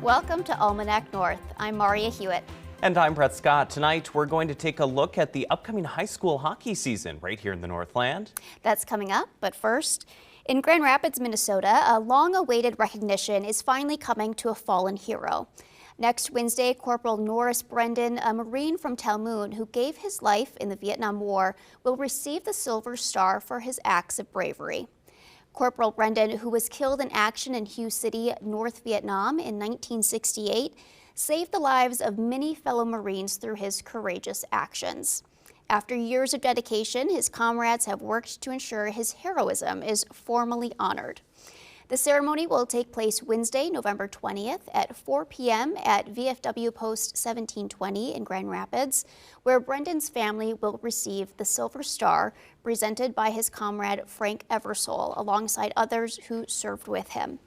Welcome to Almanac North. I'm Maria Hewitt. And I'm Brett Scott. Tonight, we're going to take a look at the upcoming high school hockey season right here in the Northland. That's coming up, but first, in Grand Rapids, Minnesota, a long-awaited recognition is finally coming to a fallen hero. Next Wednesday, Corporal Norris Brendan, a Marine from Talmoon who gave his life in the Vietnam War, will receive the Silver Star for his acts of bravery. Corporal Brendan, who was killed in action in Hue City, North Vietnam in 1968, saved the lives of many fellow Marines through his courageous actions. After years of dedication, his comrades have worked to ensure his heroism is formally honored. The ceremony will take place Wednesday, November 20th at 4 p.m. at VFW Post 1720 in Grand Rapids, where Brendan's family will receive the Silver Star presented by his comrade Frank Eversole alongside others who served with him.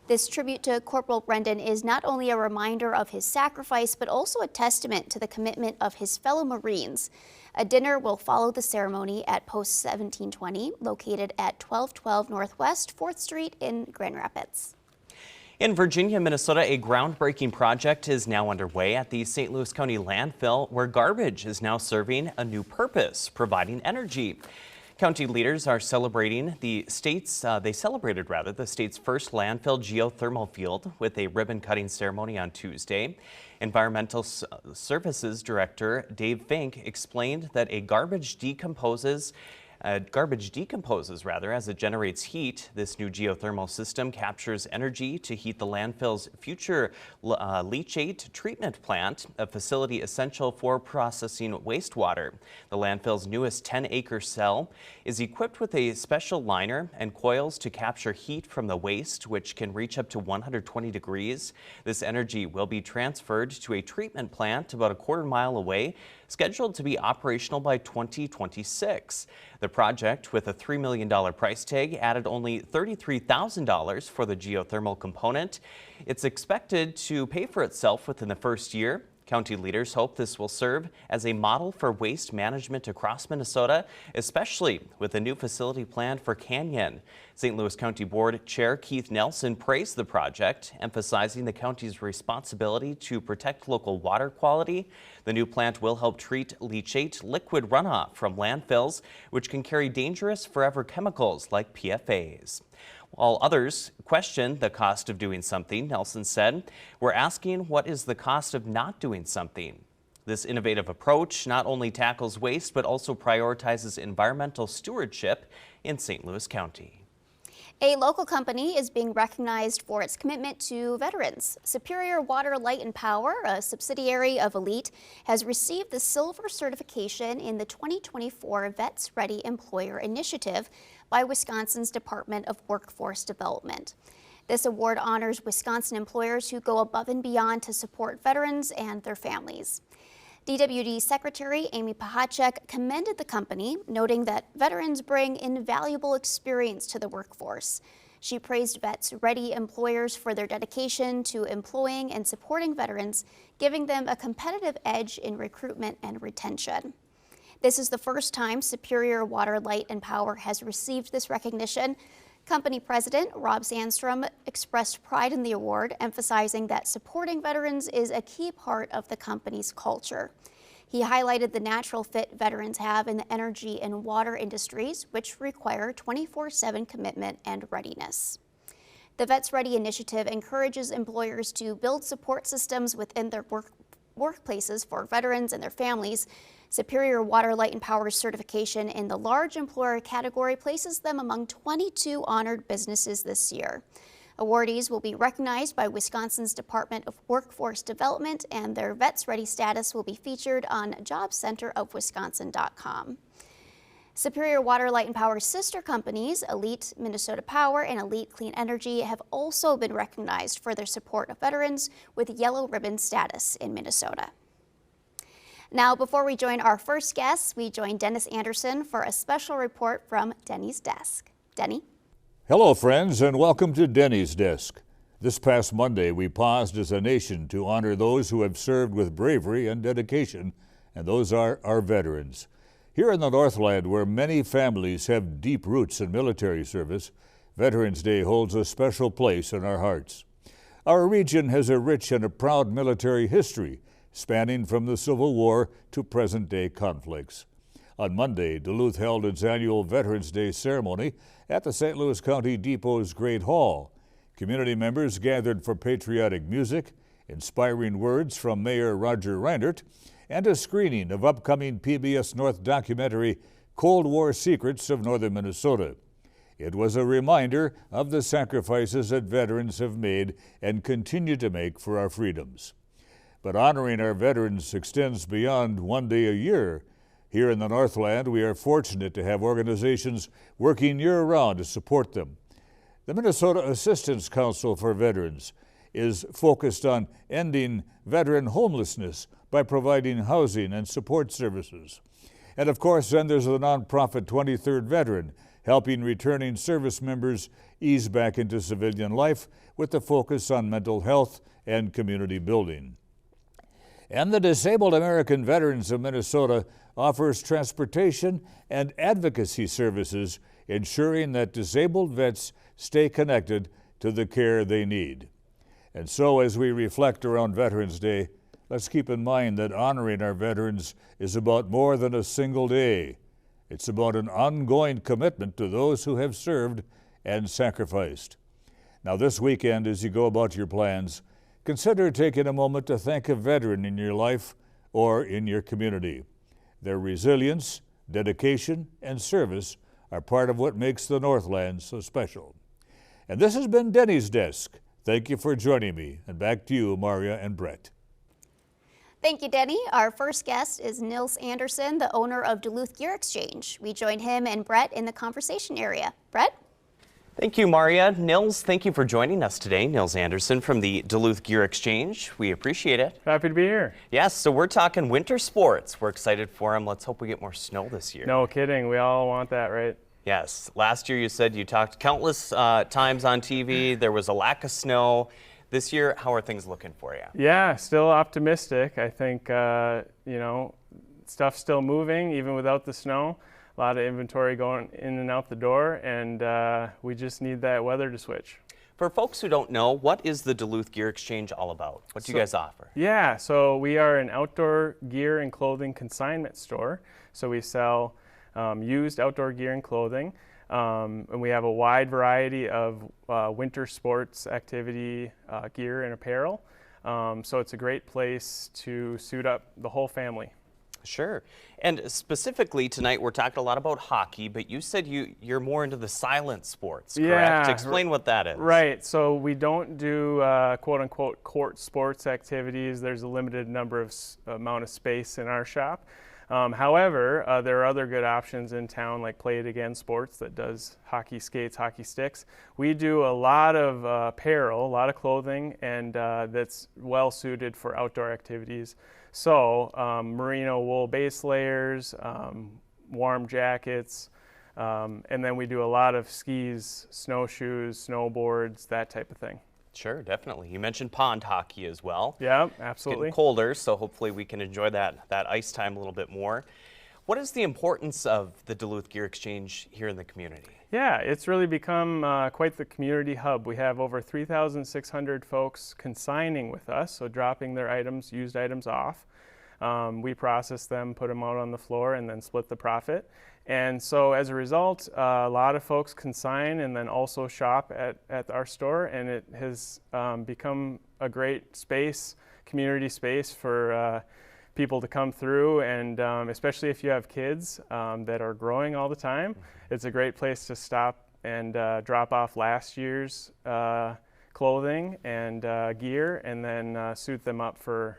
This tribute to Corporal Brendan is not only a reminder of his sacrifice, but also a testament to the commitment of his fellow Marines. A dinner will follow the ceremony at Post 1720, located at 1212 Northwest 4th Street in Grand Rapids. In Virginia, Minnesota, a groundbreaking project is now underway at the St. Louis County landfill, where garbage is now serving a new purpose, providing energy. County leaders are celebrating the state's first landfill geothermal field with a ribbon-cutting ceremony on Tuesday. Environmental Services Director Dave Fink explained that garbage decomposes as it generates heat. This new geothermal system captures energy to heat the landfill's future leachate treatment plant, a facility essential for processing wastewater. The landfill's newest 10-acre cell is equipped with a special liner and coils to capture heat from the waste, which can reach up to 120 degrees. This energy will be transferred to a treatment plant about a quarter-mile away, scheduled to be operational by 2026. The project, with a $3 million price tag, added only $33,000 for the geothermal component. It's expected to pay for itself within the first year. County leaders hope this will serve as a model for waste management across Minnesota, especially with a new facility planned for Canyon. St. Louis County Board Chair Keith Nelson praised the project, emphasizing the county's responsibility to protect local water quality. The new plant will help treat leachate liquid runoff from landfills, which can carry dangerous forever chemicals like PFAS. While others question the cost of doing something, Nelson said, "We're asking, what is the cost of not doing something?" This innovative approach not only tackles waste, but also prioritizes environmental stewardship in St. Louis County. A local company is being recognized for its commitment to veterans. Superior Water, Light and Power, a subsidiary of Elite, has received the silver certification in the 2024 Vets Ready Employer Initiative by Wisconsin's Department of Workforce Development. This award honors Wisconsin employers who go above and beyond to support veterans and their families. DWD Secretary Amy Pahacek commended the company, noting that veterans bring invaluable experience to the workforce. She praised Vets Ready employers for their dedication to employing and supporting veterans, giving them a competitive edge in recruitment and retention. This is the first time Superior Water, Light and Power has received this recognition. Company President Rob Sandstrom expressed pride in the award, emphasizing that supporting veterans is a key part of the company's culture. He highlighted the natural fit veterans have in the energy and water industries, which require 24/7 commitment and readiness. The Vets Ready initiative encourages employers to build support systems within their workplaces for veterans and their families. Superior Water, Light and Power certification in the large employer category places them among 22 honored businesses this year. Awardees will be recognized by Wisconsin's Department of Workforce Development, and their Vets Ready status will be featured on jobcenterofwisconsin.com. Superior Water, Light and Power sister companies, Elite Minnesota Power and Elite Clean Energy, have also been recognized for their support of veterans with yellow ribbon status in Minnesota. Now, before we join our first guest, we join Dennis Anderson for a special report from Denny's Desk. Denny? Hello, friends, and welcome to Denny's Desk. This past Monday, we paused as a nation to honor those who have served with bravery and dedication, and those are our veterans. Here in the Northland, where many families have deep roots in military service, Veterans Day holds a special place in our hearts. Our region has a rich and a proud military history, spanning from the Civil War to present-day conflicts. On Monday, Duluth held its annual Veterans Day ceremony at the St. Louis County Depot's Great Hall. Community members gathered for patriotic music, inspiring words from Mayor Roger Reinert, and a screening of upcoming PBS North documentary Cold War Secrets of Northern Minnesota. It was a reminder of the sacrifices that veterans have made and continue to make for our freedoms. But honoring our veterans extends beyond one day a year. Here in the Northland, we are fortunate to have organizations working year-round to support them. The Minnesota Assistance Council for Veterans is focused on ending veteran homelessness by providing housing and support services. And of course, then there's the nonprofit 23rd Veteran, helping returning service members ease back into civilian life with the focus on mental health and community building. And the Disabled American Veterans of Minnesota offers transportation and advocacy services, ensuring that disabled vets stay connected to the care they need. And so as we reflect around Veterans Day, let's keep in mind that honoring our veterans is about more than a single day. It's about an ongoing commitment to those who have served and sacrificed. Now this weekend, as you go about your plans, consider taking a moment to thank a veteran in your life or in your community. Their resilience, dedication, and service are part of what makes the Northland so special. And this has been Denny's Desk. Thank you for joining me, and back to you, Maria and Brett. Thank you, Denny. Our first guest is Nils Anderson, the owner of Duluth Gear Exchange. We join him and Brett in the conversation area. Brett? Thank you, Maria. Nils, thank you for joining us today. Nils Anderson from the Duluth Gear Exchange. We appreciate it. Happy to be here. Yes, so we're talking winter sports. We're excited for them. Let's hope we get more snow this year. No kidding. We all want that, right? Yes. Last year you said you talked countless times on TV. There was a lack of snow. This year, how are things looking for you? Yeah, still optimistic. I think, stuff's still moving even without the snow. A lot of inventory going in and out the door, and we just need that weather to switch. For folks who don't know, what is the Duluth Gear Exchange all about? What do you guys offer? Yeah, so we are an outdoor gear and clothing consignment store. So we sell used outdoor gear and clothing. And we have a wide variety of winter sports activity gear and apparel. So it's a great place to suit up the whole family. Sure. And specifically tonight we're talking a lot about hockey, but you said you're more into the silent sports, correct? Yeah, Explain what that is. Right. So we don't do quote unquote court sports activities. There's a limited amount of space in our shop. However, there are other good options in town like Play It Again Sports that does hockey skates, hockey sticks. We do a lot of apparel, a lot of clothing, and that's well suited for outdoor activities. So merino wool base layers, warm jackets, and then we do a lot of skis, snowshoes, snowboards, that type of thing. Sure, definitely. You mentioned pond hockey as well. Yeah, It's absolutely. getting colder, so hopefully we can enjoy that ice time a little bit more. What is the importance of the Duluth Gear Exchange here in the community? Yeah, it's really become quite the community hub. We have over 3,600 folks consigning with us, so dropping their items, used items off. We process them, put them out on the floor, and then split the profit. And so as a result, a lot of folks consign and then also shop at our store, and it has become a great space, community space for people to come through, and especially if you have kids that are growing all the time, it's a great place to stop and drop off last year's clothing and gear, and then suit them up for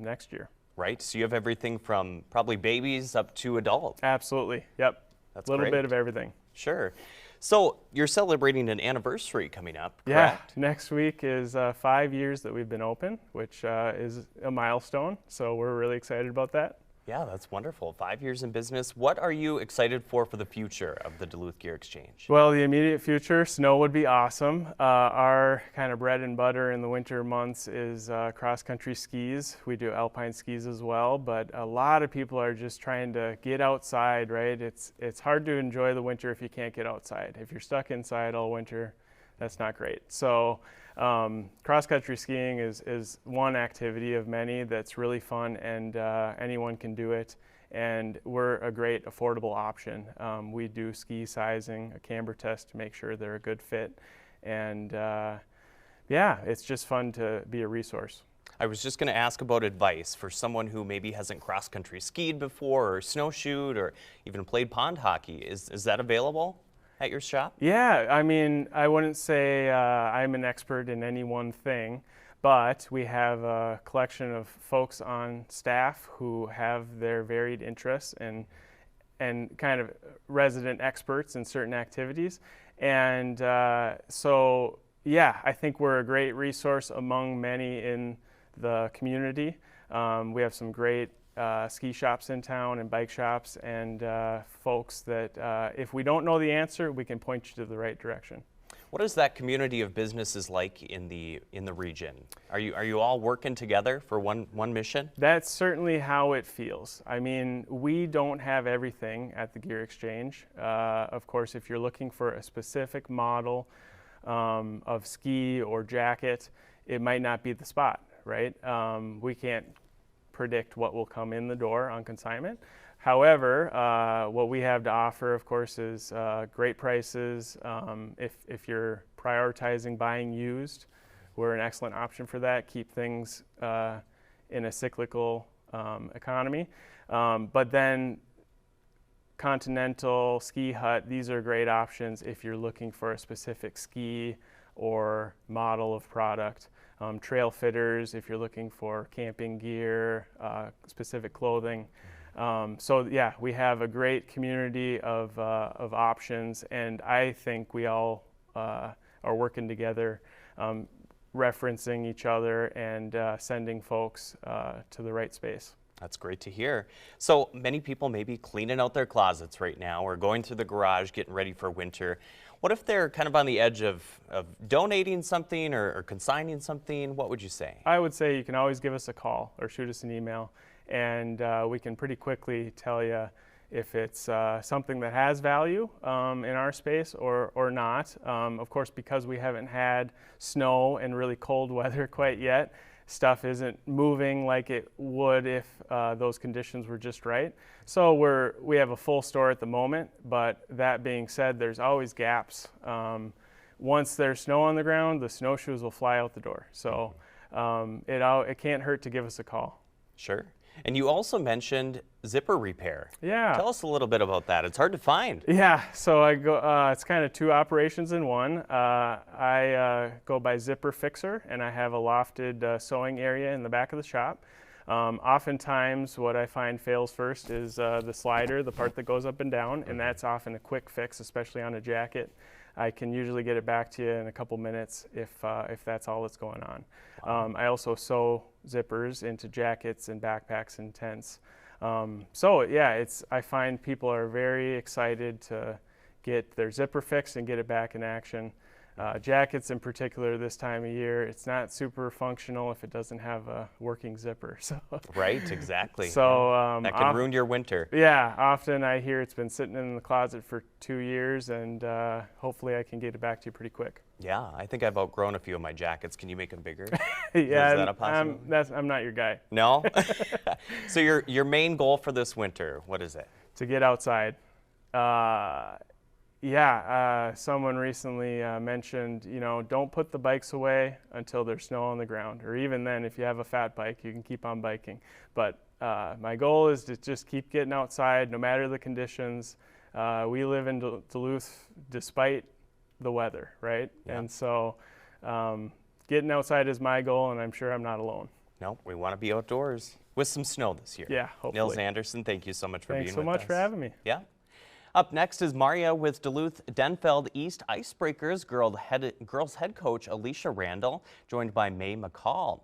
next year. Right, so you have everything from probably babies up to adults. Absolutely, yep. That's a little great. bit of everything. Sure. So you're celebrating an anniversary coming up, correct? Yeah, next week is 5 years that we've been open, which is a milestone, so we're really excited about that. Yeah, that's wonderful. 5 years in business. What are you excited for the future of the Duluth Gear Exchange? Well, the immediate future, snow would be awesome. Our kind of bread and butter in the winter months is cross-country skis. We do alpine skis as well, but a lot of people are just trying to get outside, right? It's hard to enjoy the winter if you can't get outside. If you're stuck inside all winter, That's not great. So cross-country skiing is one activity of many that's really fun, and anyone can do it. And we're a great affordable option. We do ski sizing, a camber test to make sure they're a good fit. And yeah, it's just fun to be a resource. I was just going to ask about advice for someone who maybe hasn't cross-country skied before or snowshoed or even played pond hockey. Is that available at your shop? Yeah, I mean, I wouldn't say I'm an expert in any one thing, but we have a collection of folks on staff who have their varied interests and kind of resident experts in certain activities. And so, yeah, I think we're a great resource among many in the community. We have some great ski shops in town and bike shops, and folks that if we don't know the answer, we can point you to the right direction. What is that community of businesses like in the region? Are you all working together for one mission? That's certainly how it feels. I mean, we don't have everything at the Gear Exchange. Of course, if you're looking for a specific model of ski or jacket, it might not be the spot, right? We can't predict what will come in the door on consignment. However, what we have to offer, of course, is great prices. If you're prioritizing buying used, we're an excellent option for that. Keep things in a cyclical economy. But then Continental, Ski Hut, these are great options if you're looking for a specific ski or model of product. Trail fitters, if you're looking for camping gear, specific clothing. So yeah, we have a great community of options, and I think we all are working together, referencing each other and sending folks to the right space. That's great to hear. So many people may be cleaning out their closets right now or going through the garage getting ready for winter. What if they're kind of on the edge of donating something or consigning something? What would you say? I would say you can always give us a call or shoot us an email, and we can pretty quickly tell you if it's something that has value in our space or not. Of course, because we haven't had snow and really cold weather quite yet, stuff isn't moving like it would if those conditions were just right. So we have a full store at the moment, but that being said, there's always gaps. Once there's snow on the ground, the snowshoes will fly out the door. So it can't hurt to give us a call. Sure. And you also mentioned zipper repair. Yeah. Tell us a little bit about that. It's hard to find. Yeah, so I go. It's kind of two operations in one. I go by Zipper Fixer, and I have a lofted sewing area in the back of the shop. Oftentimes, what I find fails first is the slider, the part that goes up and down, and that's often a quick fix, especially on a jacket. I can usually get it back to you in a couple minutes if that's all that's going on. I also sew zippers into jackets and backpacks and tents. So yeah, I find people are very excited to get their zipper fixed and get it back in action. Jackets in particular this time of year, it's not super functional if it doesn't have a working zipper. So Right, exactly. So that can ruin your winter. Yeah, often I hear it's been sitting in the closet for 2 years, and hopefully I can get it back to you pretty quick. Yeah, I think I've outgrown a few of my jackets. Can you make them bigger? Yeah, Is that a possibility? I'm not your guy. No? So your main goal for this winter, what is it? To get outside. Someone recently mentioned, don't put the bikes away until there's snow on the ground, or even then, if you have a fat bike, you can keep on biking. But my goal is to just keep getting outside, no matter the conditions. We live in Duluth despite the weather, right? Yeah. And so getting outside is my goal, and I'm sure I'm not alone. No, we want to be outdoors with some snow this year. Yeah, hopefully. Nils Anderson, thank you so much for being with us. Thanks so much for having me. Yeah. Up next is Maria with Duluth Denfeld East Icebreakers girls head coach Alicia Randall, joined by May McCall.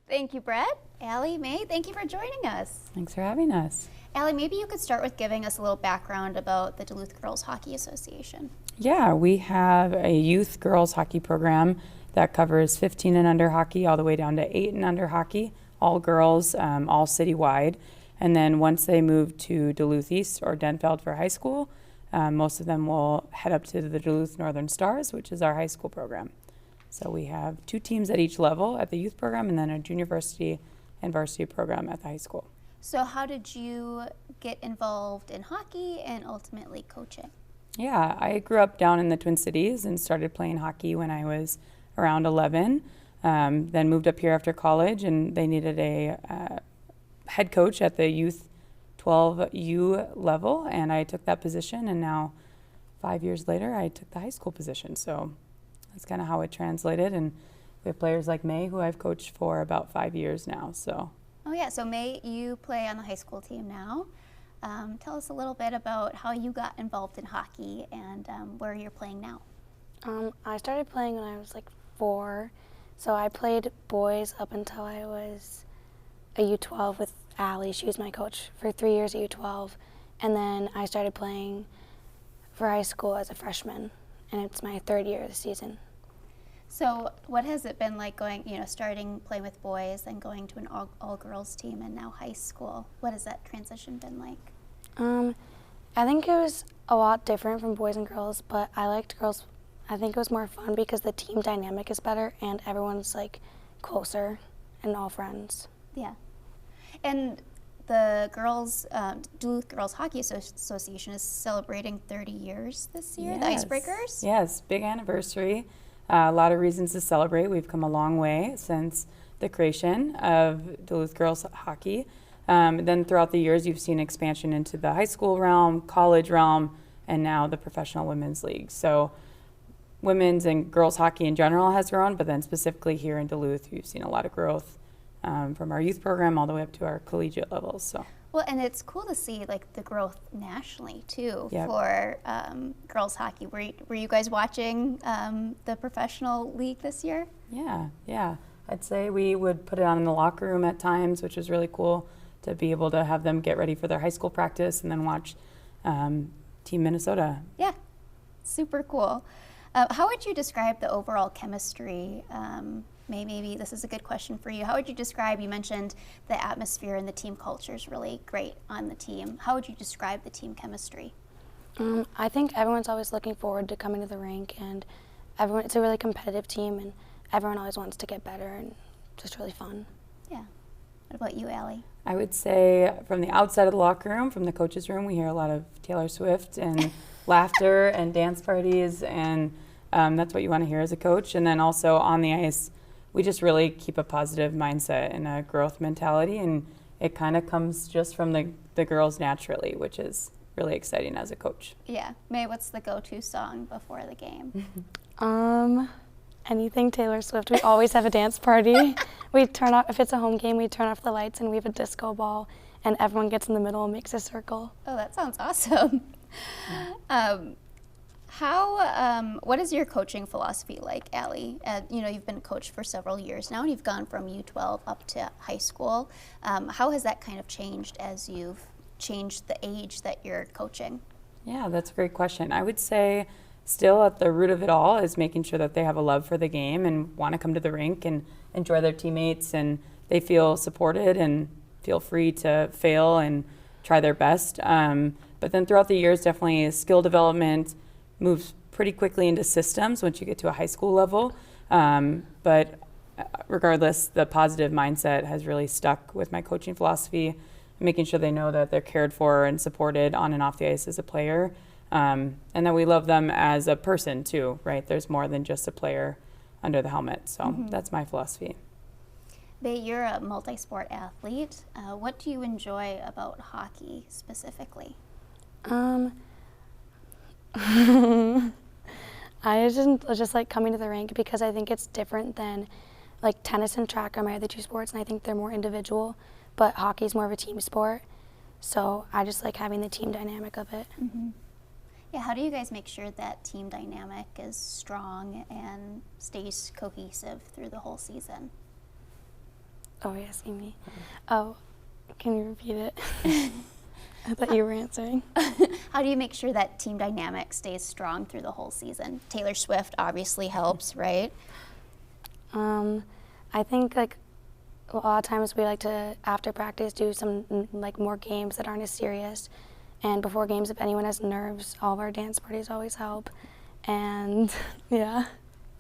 Thank you, Brett. Allie, May, thank you for joining us. Thanks for having us. Allie, maybe you could start with giving us a little background about the Duluth Girls Hockey Association. Yeah, we have a youth girls hockey program that covers 15 and under hockey all the way down to 8 and under hockey, all girls, all citywide. And then once they move to Duluth East or Denfeld for high school, most of them will head up to the Duluth Northern Stars, which is our high school program. So we have 2 teams at each level at the youth program and then a junior varsity and varsity program at the high school. So how did you get involved in hockey and ultimately coaching? Yeah, I grew up down in the Twin Cities and started playing hockey when I was around 11. Then moved up here after college, and they needed a head coach at the youth 12U level, and I took that position. And now, 5 years later, I took the high school position. So that's kind of how it translated. And we have players like May, who I've coached for about 5 years now. So. Oh yeah, so May, you play on the high school team now. Tell us a little bit about how you got involved in hockey and where you're playing now. I started playing when I was like 4, so I played boys up until I was a U12 with Allie. She was my coach for 3 years at U12, and then I started playing for high school as a freshman, and it's my 3rd year this season. So what has it been like going, starting playing with boys and going to an all-girls team and now high school? What has that transition been like? I think it was a lot different from boys and girls, but I liked girls. I think it was more fun because the team dynamic is better and everyone's like closer and all friends. Yeah. And the girls, Duluth Girls Hockey Association is celebrating 30 years this year, the Icebreakers? Yes, big anniversary. A lot of reasons to celebrate. We've come a long way since the creation of Duluth Girls Hockey. Then throughout the years, you've seen expansion into the high school realm, college realm, and now the professional women's league. So women's and girls hockey in general has grown, but then specifically here in Duluth, you've seen a lot of growth from our youth program all the way up to our collegiate levels. So. Well, and it's cool to see like the growth nationally too. Yep. For girls hockey. Were you guys watching the professional league this year? Yeah. I'd say we would put it on in the locker room at times, which was really cool to be able to have them get ready for their high school practice and then watch Team Minnesota. Yeah, super cool. How would you describe the overall chemistry? Maybe this is a good question for you. How would you describe, you mentioned the atmosphere and the team culture is really great on the team. How would you describe the team chemistry? I think everyone's always looking forward to coming to the rink, and it's a really competitive team, and everyone always wants to get better, and just really fun. Yeah. What about you, Allie? I would say from the outside of the locker room, from the coaches' room, we hear a lot of Taylor Swift and laughter and dance parties, and that's what you want to hear as a coach. And then also on the ice, we just really keep a positive mindset and a growth mentality, and it kind of comes just from the girls naturally, which is really exciting as a coach. Yeah. May, what's the go-to song before the game? Anything Taylor Swift. We always have a dance party. We turn off, if it's a home game, we turn off the lights and we have a disco ball, and everyone gets in the middle and makes a circle. Oh, that sounds awesome. What is your coaching philosophy like, Allie? You've been a coach for several years now, and you've gone from U12 up to high school. How has that kind of changed as you've changed the age that you're coaching? Yeah, that's a great question. I would say still at the root of it all is making sure that they have a love for the game and want to come to the rink and enjoy their teammates, and they feel supported and feel free to fail and try their best. But then throughout the years, definitely skill development moves pretty quickly into systems once you get to a high school level. But regardless, the positive mindset has really stuck with my coaching philosophy, making sure they know that they're cared for and supported on and off the ice as a player. And that we love them as a person too, right? There's more than just a player under the helmet. So that's my philosophy. Bae, you're a multi-sport athlete. What do you enjoy about hockey specifically? I just like coming to the rink because I think it's different than like tennis and track are my other 2 sports, and I think they're more individual, but hockey's more of a team sport. So I just like having the team dynamic of it. Mm-hmm. Yeah, how do you guys make sure that team dynamic is strong and stays cohesive through the whole season? Oh, you're asking me? Oh, can you repeat it? I thought you were answering. How do you make sure that team dynamic stays strong through the whole season? Taylor Swift obviously helps, right? I think like a lot of times we like to, after practice, do some like more games that aren't as serious. And before games, if anyone has nerves, all of our dance parties always help. And yeah.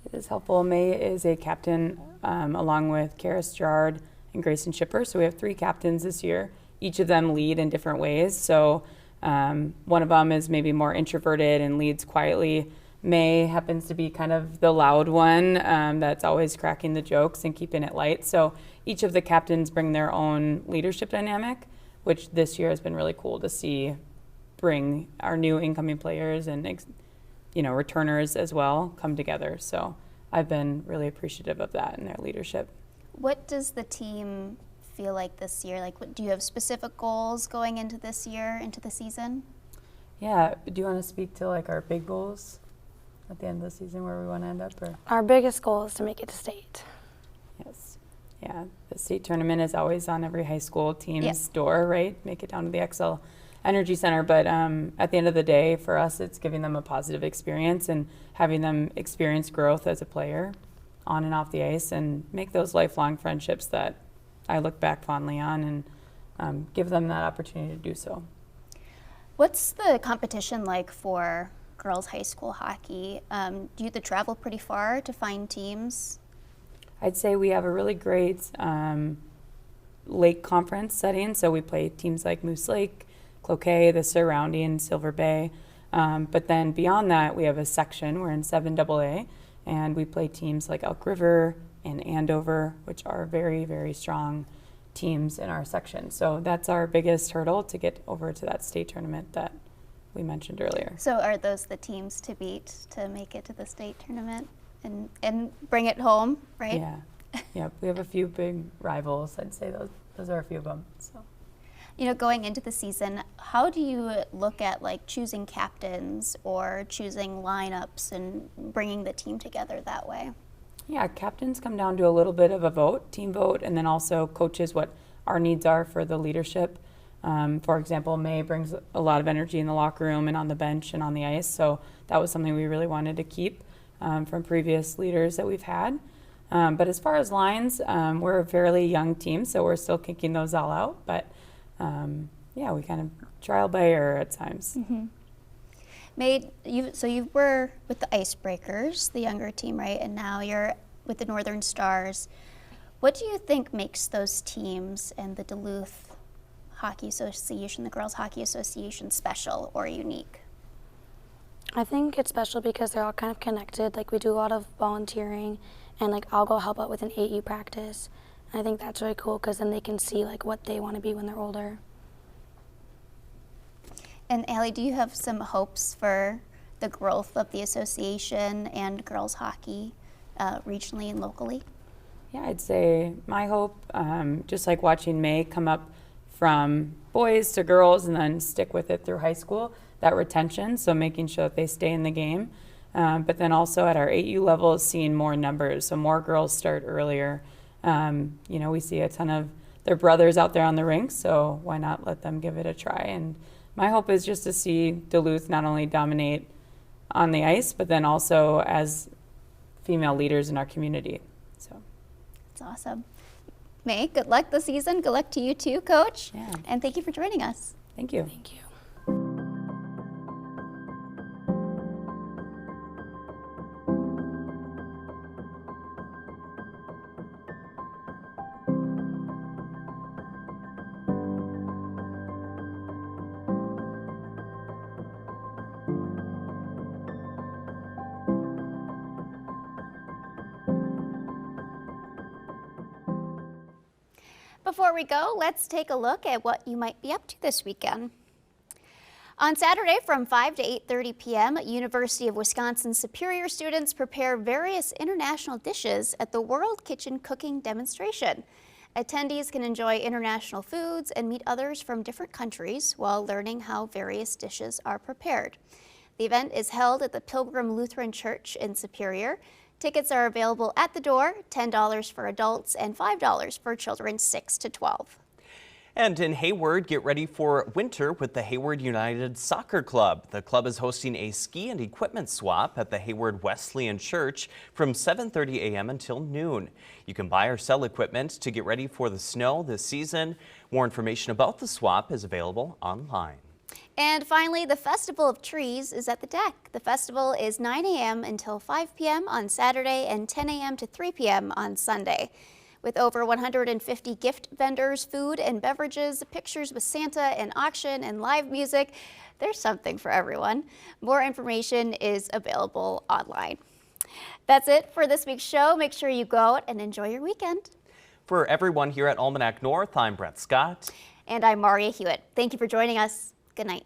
It is helpful. May is a captain along with Karis Gerard and Grayson Schipper. So we have 3 captains this year. Each of them lead in different ways. So one of them is maybe more introverted and leads quietly. May happens to be kind of the loud one that's always cracking the jokes and keeping it light. So each of the captains bring their own leadership dynamic, which this year has been really cool to see bring our new incoming players and returners as well come together. So I've been really appreciative of that and their leadership. What does the team feel like this year? Like, do you have specific goals going into this year, into the season? Yeah, do you want to speak to like our big goals at the end of the season, where we want to end up? Or? Our biggest goal is to make it to state. Yes. Yeah, the state tournament is always on every high school team's door, right? Make it down to the XL Energy Center. But at the end of the day, for us, it's giving them a positive experience and having them experience growth as a player on and off the ice and make those lifelong friendships that I look back fondly on and give them that opportunity to do so. What's the competition like for girls high school hockey? Do you have to travel pretty far to find teams? I'd say we have a really great lake conference setting. So we play teams like Moose Lake, Cloquet, the surrounding Silver Bay. But then beyond that, we have a section. We're in 7AA, and we play teams like Elk River and Andover, which are very, very strong teams in our section. So that's our biggest hurdle to get over to that state tournament that we mentioned earlier. So are those the teams to beat to make it to the state tournament and bring it home, right? Yeah. Yeah, we have a few big rivals. I'd say those are a few of them. So. Going into the season, how do you look at like choosing captains or choosing lineups and bringing the team together that way? Yeah, captains come down to a little bit of a vote, team vote, and then also coaches what our needs are for the leadership. For example, May brings a lot of energy in the locker room and on the bench and on the ice, so that was something we really wanted to keep from previous leaders that we've had. But as far as lines, we're a fairly young team, so we're still kicking those all out. But yeah, we kind of trial by error at times. Mm-hmm. May, you were with the Icebreakers, the younger team, right? And now you're with the Northern Stars. What do you think makes those teams and the Duluth Hockey Association, the Girls Hockey Association, special or unique? I think it's special because they're all kind of connected. Like, we do a lot of volunteering, and like I'll go help out with an 8U practice. And I think that's really cool because then they can see like what they want to be when they're older. And Allie, do you have some hopes for the growth of the association and girls hockey regionally and locally? Yeah, I'd say my hope, just like watching May come up from boys to girls and then stick with it through high school, that retention, so making sure that they stay in the game. But then also at our 8U level, seeing more numbers, so more girls start earlier. We see a ton of their brothers out there on the rink, so why not let them give it a try? And my hope is just to see Duluth not only dominate on the ice, but then also as female leaders in our community. So that's awesome. May, good luck this season. Good luck to you too, Coach. Yeah. And thank you for joining us. Thank you. Thank you. Before we go, let's take a look at what you might be up to this weekend. On Saturday from 5 to 8:30 p.m., University of Wisconsin Superior students prepare various international dishes at the World Kitchen Cooking Demonstration. Attendees can enjoy international foods and meet others from different countries while learning how various dishes are prepared. The event is held at the Pilgrim Lutheran Church in Superior. Tickets are available at the door, $10 for adults and $5 for children 6 to 12. And in Hayward, get ready for winter with the Hayward United Soccer Club. The club is hosting a ski and equipment swap at the Hayward Wesleyan Church from 7:30 a.m. until noon. You can buy or sell equipment to get ready for the snow this season. More information about the swap is available online. And finally, the Festival of Trees is at the deck. The festival is 9 a.m. until 5 p.m. on Saturday and 10 a.m. to 3 p.m. on Sunday. With over 150 gift vendors, food and beverages, pictures with Santa, an auction, and live music, there's something for everyone. More information is available online. That's it for this week's show. Make sure you go out and enjoy your weekend. For everyone here at Almanac North, I'm Brett Scott. And I'm Maria Hewitt. Thank you for joining us. Good night.